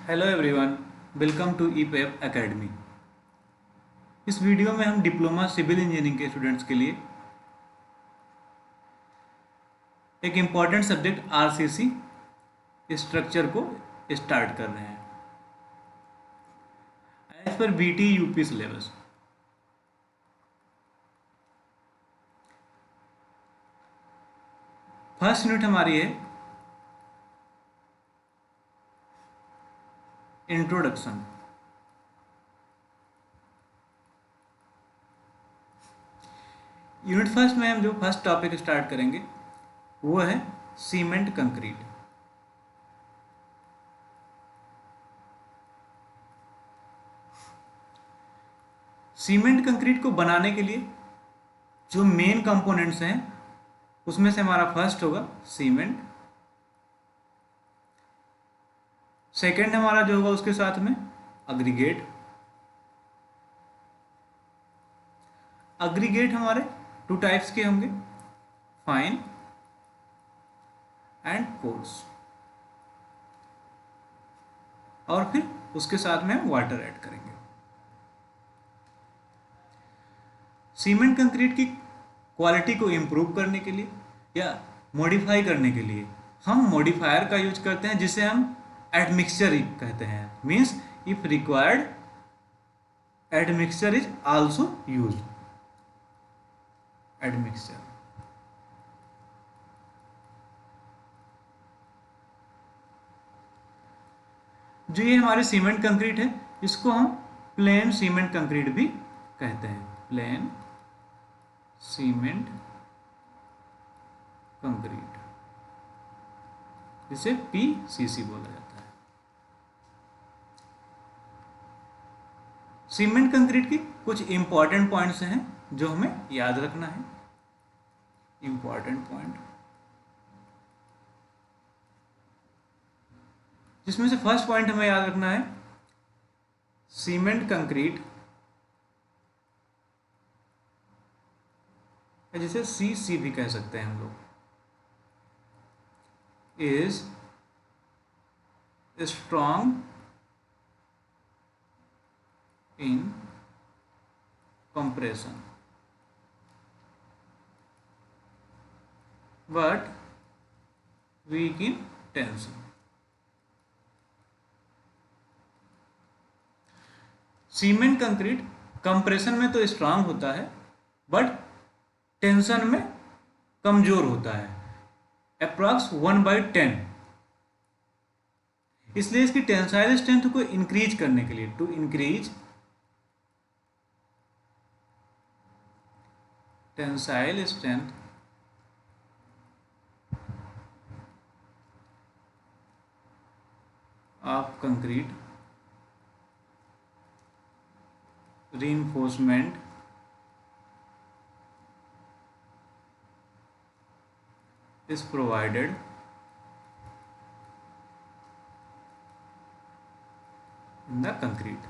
Hello everyone, welcome to ईपेप academy. इस video में हम डिप्लोमा सिविल इंजीनियरिंग के स्टूडेंट्स के लिए एक इम्पॉर्टेंट सब्जेक्ट आरसीसी स्ट्रक्चर को स्टार्ट कर रहे हैं एज पर BT UP syllabus. First unit हमारी है इंट्रोडक्शन। यूनिट फर्स्ट में हम जो फर्स्ट टॉपिक स्टार्ट करेंगे वो है सीमेंट कंक्रीट। सीमेंट कंक्रीट को बनाने के लिए जो मेन कंपोनेंट्स हैं उसमें से हमारा फर्स्ट होगा सीमेंट, सेकेंड हमारा जो होगा उसके साथ में अग्रीगेट। अग्रीगेट हमारे टू टाइप्स के होंगे, फाइन एंड कोर्स, और फिर उसके साथ में हम वाटर ऐड करेंगे। सीमेंट कंक्रीट की क्वालिटी को इम्प्रूव करने के लिए या मॉडिफाई करने के लिए हम मॉडिफायर का यूज करते हैं जिसे हम एडमिक्सचर कहते हैं। Means if required admixture is also used. Admixture जो ये हमारे सीमेंट कंक्रीट है इसको हम प्लेन सीमेंट कंक्रीट भी कहते हैं। प्लेन सीमेंट कंक्रीट जिसे पीसीसी बोला जाता है। सीमेंट कंक्रीट की कुछ इंपॉर्टेंट पॉइंट्स हैं जो हमें याद रखना है। इंपॉर्टेंट पॉइंट जिसमें से फर्स्ट पॉइंट हमें याद रखना है, सीमेंट कंक्रीट जिसे सीसी भी कह सकते हैं हम लोग, is strong in compression but weak in tension. Cement concrete compression में तो स्ट्रांग होता है बट टेंशन में कमजोर होता है, अप्रॉक्स 1/10। इसलिए इसकी टेंसाइल स्ट्रेंथ को इंक्रीज करने के लिए, to increase tensile strength of concrete, reinforcement is provided in the concrete,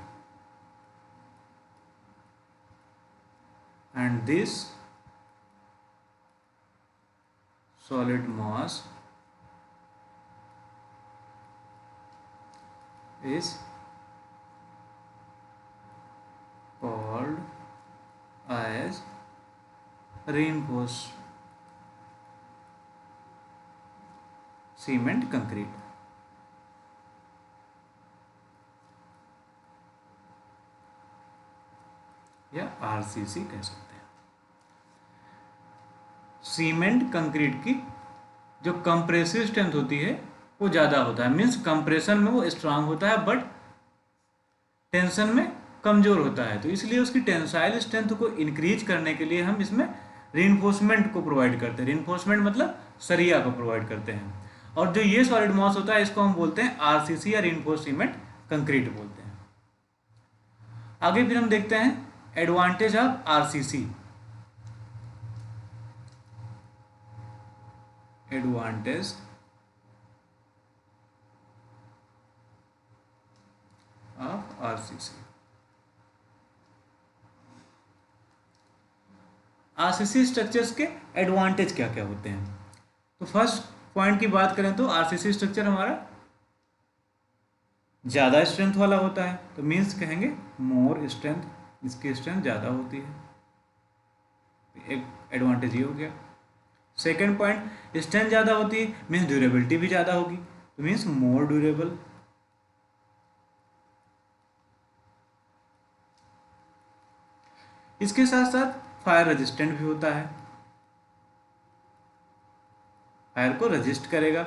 and this solid mass is called as reinforced cement concrete। या आरसीसी कह सकते हैं। सीमेंट कंक्रीट की जो कंप्रेसिव स्ट्रेंथ होती है वो ज़्यादा होता है, मीन्स कंप्रेशन में वो स्ट्रांग होता है बट टेंशन में कमजोर होता है। तो इसलिए उसकी टेंसाइल स्ट्रेंथ को इंक्रीज करने के लिए हम इसमें रीइंफोर्समेंट को प्रोवाइड करते हैं। रीइंफोर्समेंट मतलब सरिया को प्रोवाइड करते हैं। और जो ये सॉलिड मॉस होता है इसको हम बोलते हैं आरसीसी या रीइंफोर्स्ड सीमेंट कंक्रीट बोलते हैं। आगे फिर हम देखते हैं advantage of RCC. Advantage of RCC. RCC structures के एडवांटेज क्या क्या होते हैं। तो फर्स्ट पॉइंट की बात करें तो आरसीसी स्ट्रक्चर हमारा ज़्यादा स्ट्रेंथ वाला होता है, तो मीन्स कहेंगे मोर स्ट्रेंथ, इसकी स्ट्रेंथ ज़्यादा होती है, एक एडवांटेज ये हो गया। सेकेंड पॉइंट, स्ट्रेंथ ज़्यादा होती है मीन्स ड्यूरेबिलिटी भी ज़्यादा होगी, तो मीन्स मोर ड्यूरेबल। इसके साथ साथ फायर रेजिस्टेंट भी होता है, फायर को रेजिस्ट करेगा।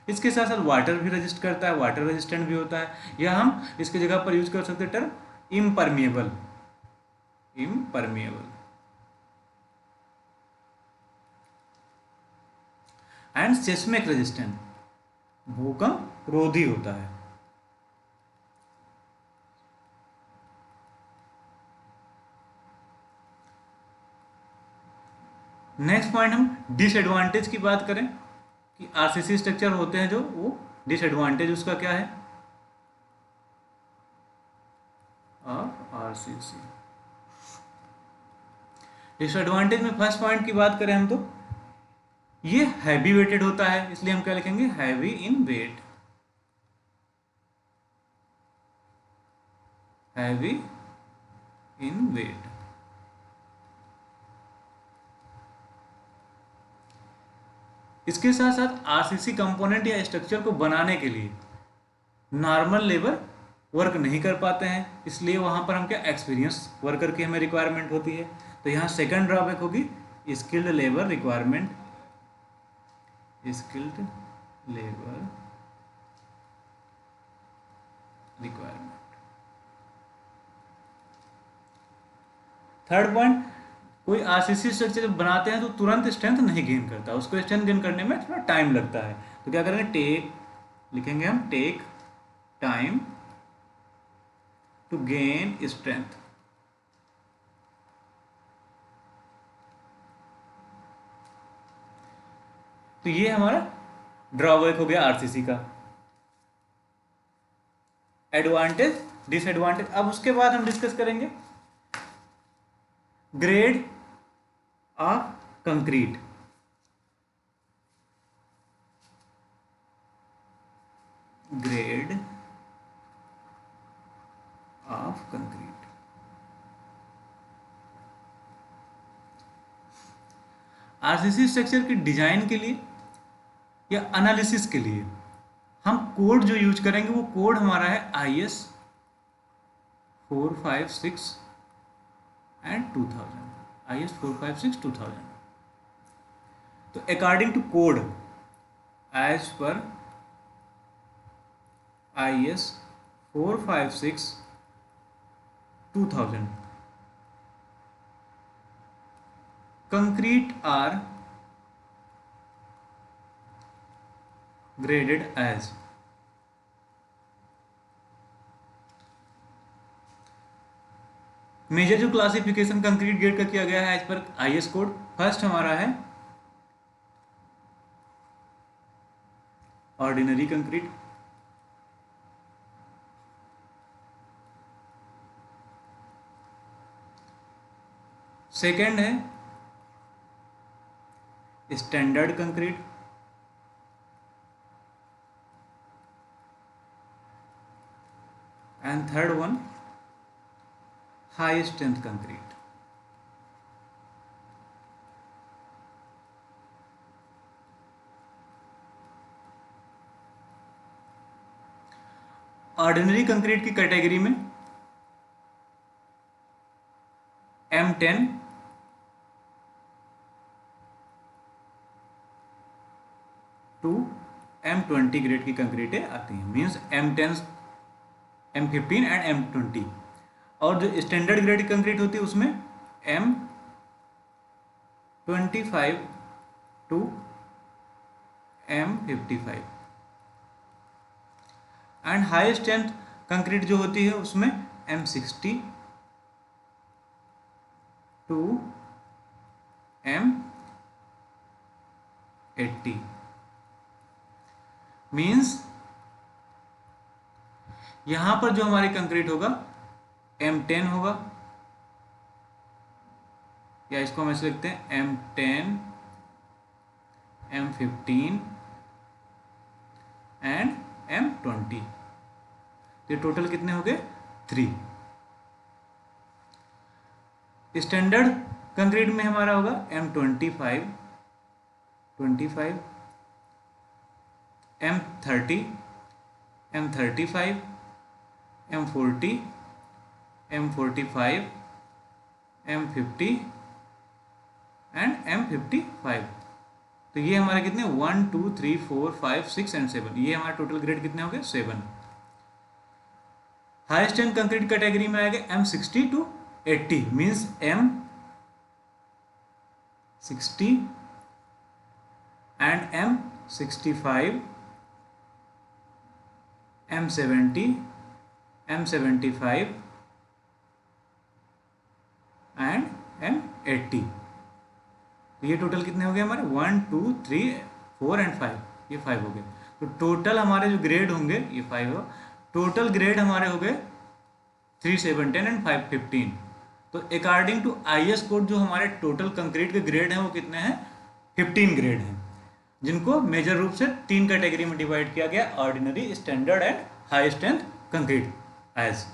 इसके साथ साथ वाटर भी रेजिस्ट करता है, वाटर रेजिस्टेंट भी होता है, या हम इसकी जगह पर यूज कर सकते हैं term impermeable, impermeable and seismic resistant, भूकंप रोधी होता है। नेक्स्ट पॉइंट, हम डिसएडवांटेज की बात करें कि आरसीसी स्ट्रक्चर होते हैं जो, वो डिसएडवांटेज उसका क्या है ऑफ आरसीसी। डिसएडवांटेज में फर्स्ट पॉइंट की बात करें हम, तो ये हैवी वेटेड होता है, इसलिए हम क्या लिखेंगे, heavy in weight, heavy in weight. इसके साथ साथ आरसीसी कंपोनेंट या स्ट्रक्चर को बनाने के लिए नॉर्मल लेबर वर्क नहीं कर पाते हैं, इसलिए वहां पर हम क्या, एक्सपीरियंस वर्कर की हमें रिक्वायरमेंट होती है। तो यहाँ सेकंड ड्रॉबैक होगी skilled labour requirement, skilled labour requirement. Third point, कोई आरसीसी स्ट्रक्चर जब बनाते हैं तो तुरंत स्ट्रेंथ नहीं गेन करता, उसको स्ट्रेंथ गेन करने में थोड़ा टाइम लगता है। तो क्या करेंगे, टेक लिखेंगे हम, take time to gain strength. तो ये हमारा ड्रॉबैक हो गया आरसीसी का। Advantage, disadvantage. अब उसके बाद हम डिस्कस करेंगे grade of concrete. Grade of concrete. RCC structure की डिजाइन के लिए या एनालिसिस के लिए हम कोड जो यूज करेंगे, वो कोड हमारा है IS 456 एंड 2000, IS 456 2000। तो अकॉर्डिंग टू कोड, एज पर IS 456 2000, concrete are graded as major. जो क्लासिफिकेशन कंक्रीट ग्रेड का किया गया है एज पर IS कोड, फर्स्ट हमारा है ऑर्डिनरी कंक्रीट, सेकेंड है standard concrete, and third one high strength concrete. Ordinary concrete की कैटेगरी में M10 टू M20 ग्रेड की कंक्रीटें आती हैं, means M10, M15 and M20। और जो स्टैंडर्ड ग्रेड की कंक्रीट होती है उसमें M25 to M55। And high strength concrete जो होती है उसमें M60 टू M80। मीन्स यहां पर जो हमारी कंक्रीट होगा M10 होगा, या इसको हम ऐसे लिखते हैं M10, M15 एंड M20। ये टोटल कितने हो गए 3। स्टैंडर्ड कंक्रीट में हमारा होगा M25, M30, M35, M40, M45, M50 and M55। तो ये हमारे कितने 1 2 3 4 5 6 एंड 7, ये हमारे टोटल ग्रेड कितने हो गए 7। हाई स्ट्रेंथ कंक्रीट कैटेगरी में आएगा M60 to 80, means M60 and M65, M70, M75 and M80। तो ये टोटल कितने हो गए हमारे 1 2 3 4 एंड 5, ये 5 हो गए। तो टोटल हमारे जो ग्रेड होंगे ये 5 हो, टोटल ग्रेड हमारे हो गए 3 7 10 एंड 5 15। तो अकॉर्डिंग टू IS कोड जो हमारे टोटल कंक्रीट के ग्रेड हैं वो कितने हैं 15 ग्रेड हैं, जिनको मेजर रूप से 3 कैटेगरी में डिवाइड किया गया, ordinary, standard and high strength concrete as.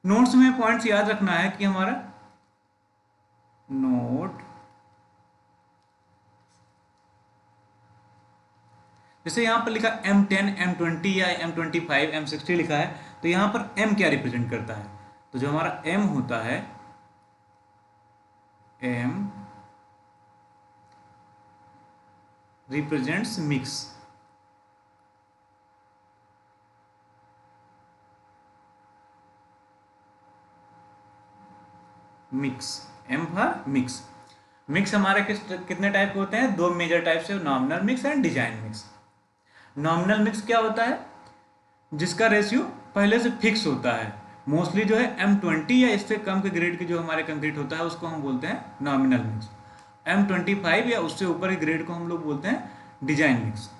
Notes में पॉइंट्स याद रखना है कि हमारा नोट, जैसे यहां पर लिखा M10, M20 या M25, M60 लिखा है, तो यहां पर M क्या रिप्रेजेंट करता है? तो जो हमारा M होता है, M represents mix. M for mix. Mix हमारे कितने टाइप के होते हैं? 2 मेजर टाइप से, nominal mix and design mix. Nominal mix क्या होता है? जिसका रेशियो पहले से फिक्स होता है। मोस्टली जो है M20 या इससे कम के ग्रेड की जो हमारे कंक्रीट होता है उसको हम बोलते हैं नॉमिनल मिक्स। M25 या उससे ऊपर के ग्रेड को हम लोग बोलते हैं डिजाइन मिक्स।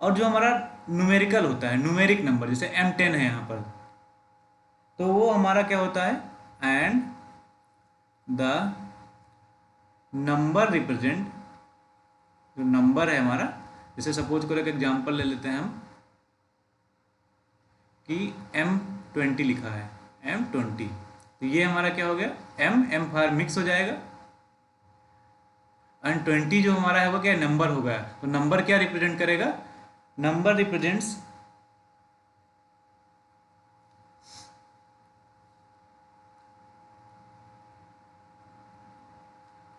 और जो हमारा न्यूमेरिकल होता है, न्यूमेरिक नंबर, जैसे M10 है यहाँ पर, तो वो हमारा क्या होता है? एंड द नंबर रिप्रेजेंट, जो नंबर है हमारा, जैसे सपोज करो एक एग्जांपल ले लेते हैं हम कि M20 लिखा है, M20, तो ये हमारा क्या हो गया? M फॉर मिक्स हो जाएगा, एंड 20 जो हमारा है वो क्या नंबर हो गया। तो नंबर क्या रिप्रेजेंट करेगा? Number represents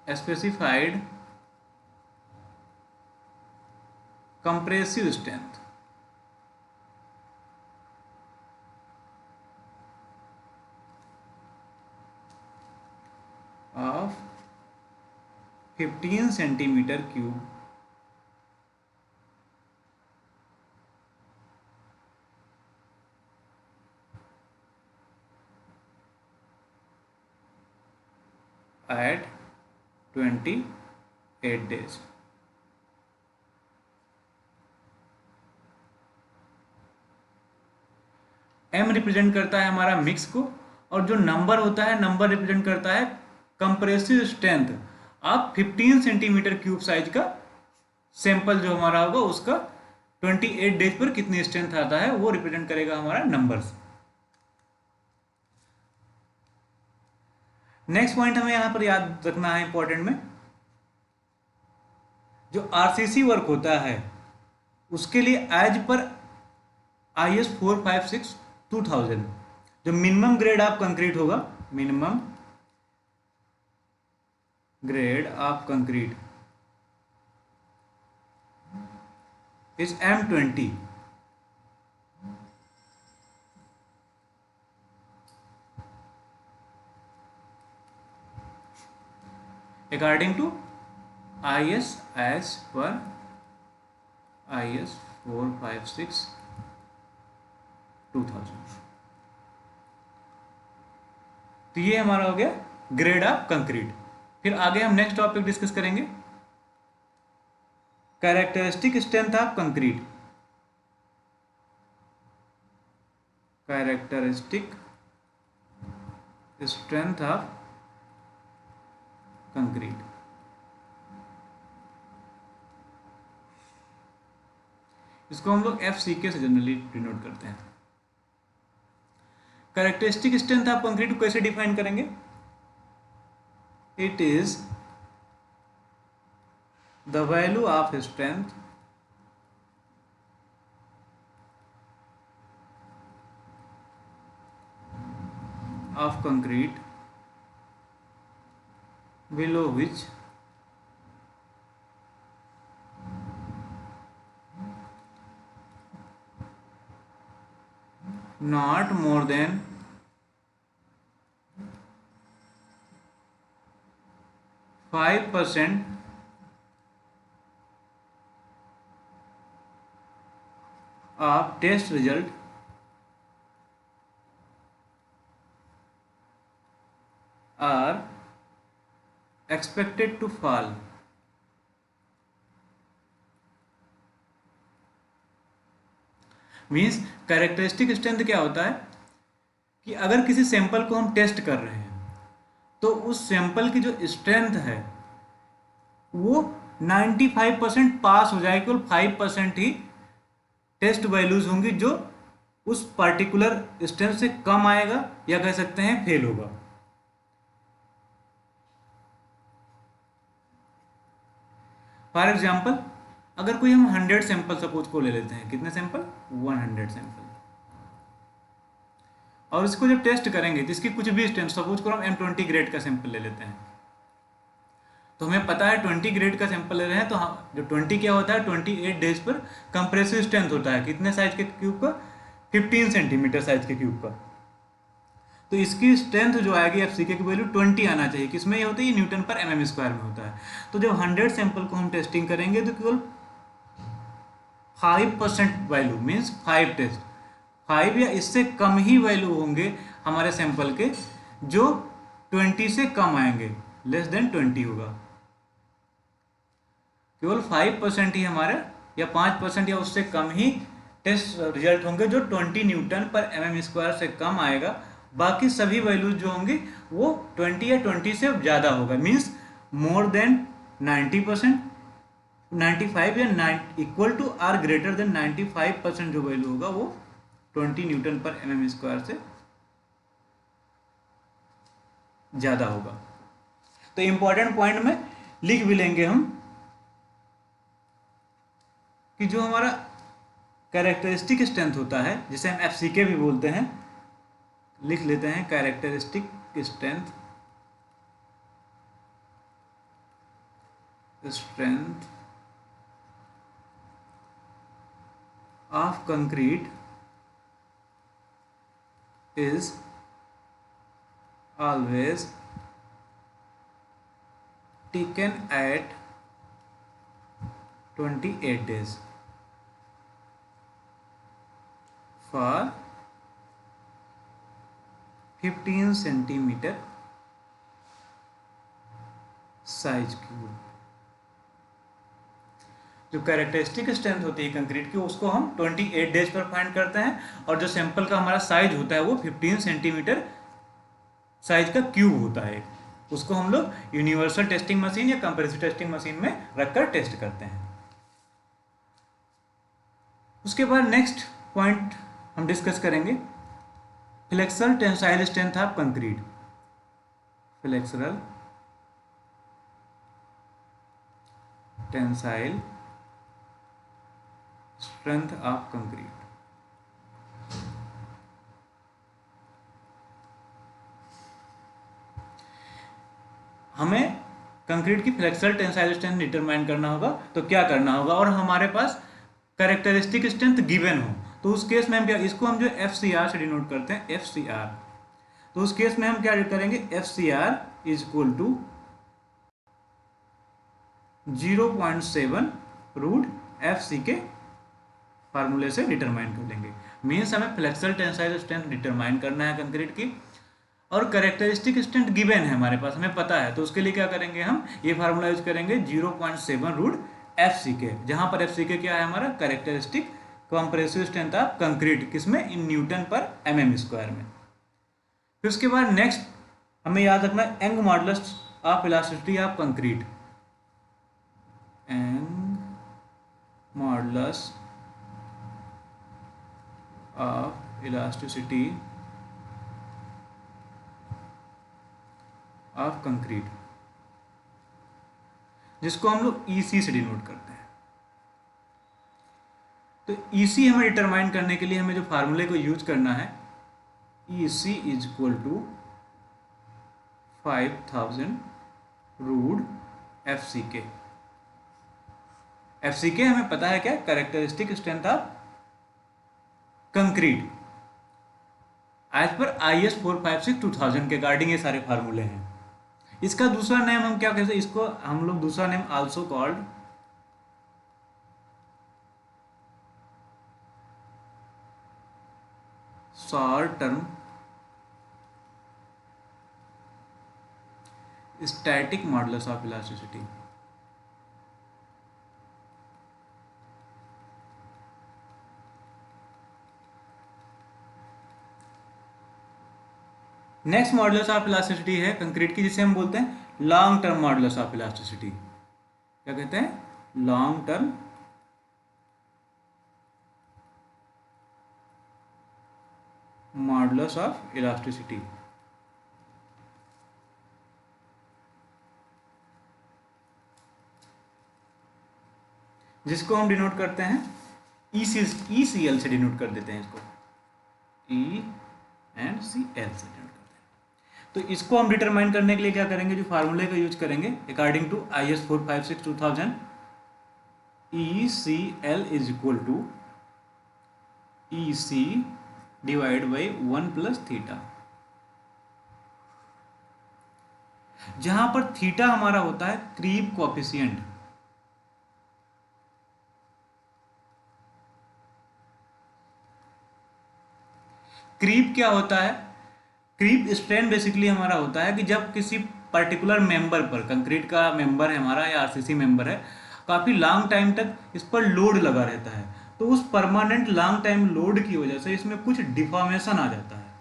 specified compressive strength of 15 centimeter cube at 28 days। M represent करता है हमारा मिक्स को, और जो नंबर होता है, नंबर रिप्रेजेंट करता है कंप्रेसिव स्ट्रेंथ आप 15 सेंटीमीटर क्यूब साइज का सैंपल जो हमारा होगा उसका 28 डेज पर कितनी स्ट्रेंथ आता है वो रिप्रेजेंट करेगा हमारा नंबर्स। नेक्स्ट पॉइंट हमें यहां पर याद रखना है इंपॉर्टेंट में, जो RCC वर्क होता है उसके लिए एज पर IS 456/2000 जो मिनिमम ग्रेड ऑफ कंक्रीट होगा, minimum grade of concrete is M20। According to IS as per IS 456/2000। तो ये हमारा हो गया ग्रेड ऑफ कंक्रीट। फिर आगे हम नेक्स्ट टॉपिक डिस्कस करेंगे, characteristic strength of concrete. Characteristic strength of concrete. इसको हम लोग FCK से जनरली डिनोट करते हैं। कैरेक्टरिस्टिक स्ट्रेंथ ऑफ कंक्रीट को कैसे डिफाइन करेंगे? It is the value of strength of concrete below which not more than 5% of test result are expected to fall। Means characteristic strength क्या होता है कि अगर किसी सैंपल को हम टेस्ट कर रहे हैं तो उस सैंपल की जो स्ट्रेंथ है वो 95% पास हो जाएगी, केवल 5% ही टेस्ट वैल्यूज होंगी जो उस पर्टिकुलर स्ट्रेंथ से कम आएगा या कह सकते हैं फेल होगा। फॉर एग्जाम्पल अगर कोई हम 100 सैंपल सपोज को ले लेते हैं, कितने सैंपल? 100 सैंपल, और इसको जब टेस्ट करेंगे जिसकी कुछ भी स्ट्रेंथ, सपोज को हम M20 ग्रेड का सैंपल ले लेते हैं, तो हमें पता है 20 ग्रेड का सैंपल ले रहे हैं तो जो 20 क्या होता है 28 डेज पर कंप्रेसिव स्ट्रेंथ होता है कितने साइज के क्यूब का? 15 सेंटीमीटर साइज के क्यूब का। तो इसकी स्ट्रेंथ जो आएगी FCK की वैल्यू 20 आना चाहिए। किसमें ये होता है? ये न्यूटन पर mm स्क्वायर में होता है। तो जब 100 सैंपल को हम टेस्टिंग करेंगे तो केवल 5% वैल्यू मीन्स 5 टेस्ट, 5 या इससे कम ही वैल्यू होंगे हमारे सैंपल के जो 20 से कम आएंगे, लेस देन 20 होगा। केवल 5% ही हमारे या 5% या उससे कम ही टेस्ट रिजल्ट होंगे जो 20 न्यूटन पर mm स्क्वायर से कम आएगा। बाकी सभी वैल्यूज जो होंगे वो 20 या 20 से ज़्यादा होगा, मीन्स मोर देन 90%, 95 या equal to or greater than 95% जो वैल्यू होगा वो 20 न्यूटन पर mm स्क्वायर से ज़्यादा होगा। तो इंपॉर्टेंट पॉइंट में लिख भी लेंगे हम कि जो हमारा कैरेक्टरिस्टिक स्ट्रेंथ होता है जिसे हम FCK भी बोलते हैं, लिख लेते हैं characteristic strength of concrete is always taken at 28 days for 15 centimetre size cube. जो कैरेक्टरिस्टिक स्ट्रेंथ होती है कंक्रीट की उसको हम 28 डेज पर फाइंड करते हैं, और जो सैंपल का हमारा साइज होता है वो 15 सेंटीमीटर साइज का क्यूब होता है। उसको हम लोग यूनिवर्सल टेस्टिंग मशीन या कंप्रेसिव टेस्टिंग मशीन में रखकर टेस्ट करते हैं। उसके बाद नेक्स्ट पॉइंट हम डिस्कस करेंगे flexural tensile strength of concrete. Flexural tensile strength of concrete. हमें कंक्रीट की फ्लेक्सरल टेंसाइल स्ट्रेंथ डिटरमाइन करना होगा, तो क्या करना होगा, और हमारे पास कैरेक्टरिस्टिक स्ट्रेंथ गिवन हो तो उस केस में हम क्या, इसको हम जो FCR से डिनोट करते हैं FCR, तो उस केस में हम क्या करेंगे FCR is equal to 0.7 root FCK फार्मूले से डिटरमाइन कर लेंगे। मीन्स हमें फ्लेक्सरल टेंसाइल स्ट्रेंथ डिटरमाइन करना है कंक्रीट की, और कैरेक्टरिस्टिक स्ट्रेंथ गिवन है हमारे पास, हमें पता है, तो उसके लिए क्या करेंगे, हम ये फार्मूला यूज करेंगे 0.7 रूट FCK, जहां पर FCK क्या है हमारा characteristic compressive strength of concrete, किसमें, इन न्यूटन पर mm स्क्वायर में। फिर उसके बाद नेक्स्ट हमें याद रखना है young modulus of elasticity of concrete. Young modulus of elasticity of concrete, जिसको हम लोग EC से डिनोट करते हैं। तो EC हमें डिटरमाइन करने के लिए हमें जो फार्मूले को यूज करना है, EC is equal to 5000 root FCK। FCK हमें पता है क्या, characteristic strength of concrete as पर IS 456-2000 के अकॉर्डिंग ये सारे फार्मूले हैं। इसका दूसरा नेम हम क्या कहते हैं, इसको हम लोग दूसरा name also called short term static modulus of elasticity. Next modulus of elasticity है कंक्रीट की, जिसे हम बोलते हैं long term modulus of elasticity. क्या कहते हैं, long term modulus of elasticity. जिसको हम डिनोट करते हैं ECL से डिनोट कर देते हैं, इसको E and CL से डिनोट करते हैं। तो इसको हम डिटरमाइन करने के लिए क्या करेंगे, जो फार्मूले का यूज करेंगे according to IS 456-2000, ECL is equal to EC divide by 1 plus theta, जहां पर थीटा हमारा होता है क्रीप कोएफिशिएंट। क्रीप क्या होता है, क्रीप स्ट्रेन बेसिकली हमारा होता है कि जब किसी पर्टिकुलर मेंबर पर, कंक्रीट का मेंबर है हमारा या RCC मेंबर है, काफ़ी लॉन्ग टाइम तक इस पर लोड लगा रहता है, तो उस परमानेंट लॉन्ग टाइम लोड की वजह से इसमें कुछ डिफॉर्मेशन आ जाता है।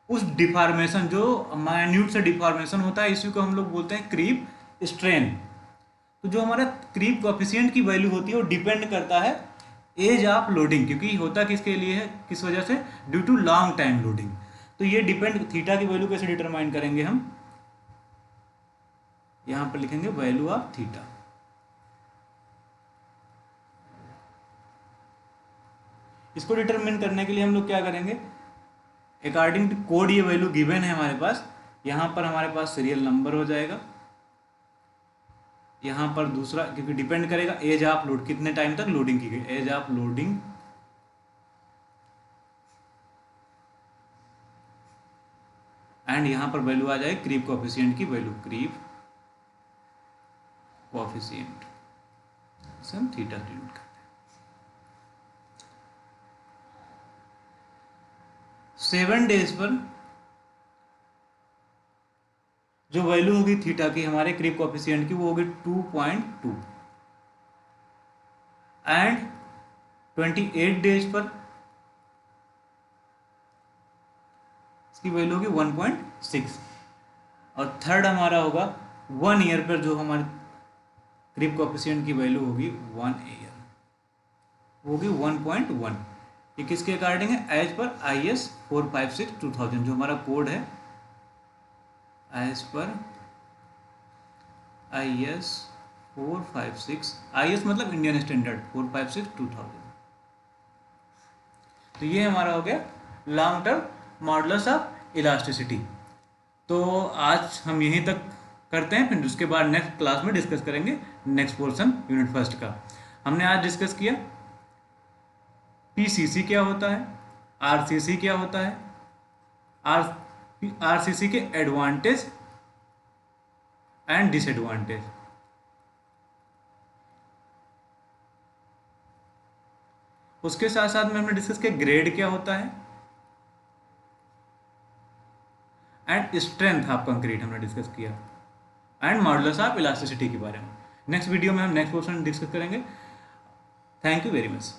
उस डिफॉर्मेशन, जो माइन्यूट से डिफॉर्मेशन होता है, इसी को हम लोग बोलते हैं क्रीप स्ट्रेन। तो जो हमारा क्रीप कोएफिशिएंट की वैल्यू होती है वो डिपेंड करता है एज ऑफ लोडिंग, क्योंकि होता किसके लिए है, किस वजह से, due to long time loading. तो ये डिपेंड, थीटा की वैल्यू कैसे डिटरमाइन करेंगे हम, यहां पर लिखेंगे वैल्यू ऑफ थीटा। इसको डिटरमाइन करने के लिए हम लोग क्या करेंगे, अकॉर्डिंग टू कोड ये वैल्यू गिवन है हमारे पास, यहां पर हमारे पास सीरियल नंबर हो जाएगा, यहां पर दूसरा, क्योंकि डिपेंड करेगा एज ऑफ लोड, कितने टाइम तक लोडिंग की गई, एज ऑफ लोडिंग, एंड यहां पर वैल्यू आ जाए क्रीप कोएफिशिएंट की वैल्यू, क्रीप कोएफिशिएंट से हम थीटा डिनोट करते हैं। 7 डेज पर जो वैल्यू होगी थीटा की हमारे क्रीप कोएफिशिएंट की, वो होगी 2.2, एंड 28 डेज पर इसकी वैल्यू होगी 1.6, और थर्ड हमारा होगा 1 ईयर पर जो हमारी क्रीप कोएफिशिएंट की वैल्यू होगी 1 ईयर, वो होगी 1.1। ये किसके अकॉर्डिंग है, एज पर IS 456-2000, जो हमारा कोड है एज पर IS 456, IS मतलब इंडियन स्टैंडर्ड 456-2000। तो ये हमारा हो गया long term modulus of elasticity. तो आज हम यहीं तक करते हैं, फिर उसके बाद नेक्स्ट क्लास में डिस्कस करेंगे नेक्स्ट पोर्शन यूनिट फर्स्ट का। हमने आज डिस्कस किया PCC क्या होता है, RCC क्या होता है, RCC के एडवांटेज एंड डिसएडवांटेज, उसके साथ साथ में हमने डिस्कस किया ग्रेड क्या होता है, एंड स्ट्रेंथ ऑफ कंक्रीट हमने डिस्कस किया, एंड मॉडुलस ऑफ इलास्टिसिटी के बारे में। नेक्स्ट वीडियो में हम नेक्स्ट पोर्शन डिस्कस करेंगे। Thank you very much.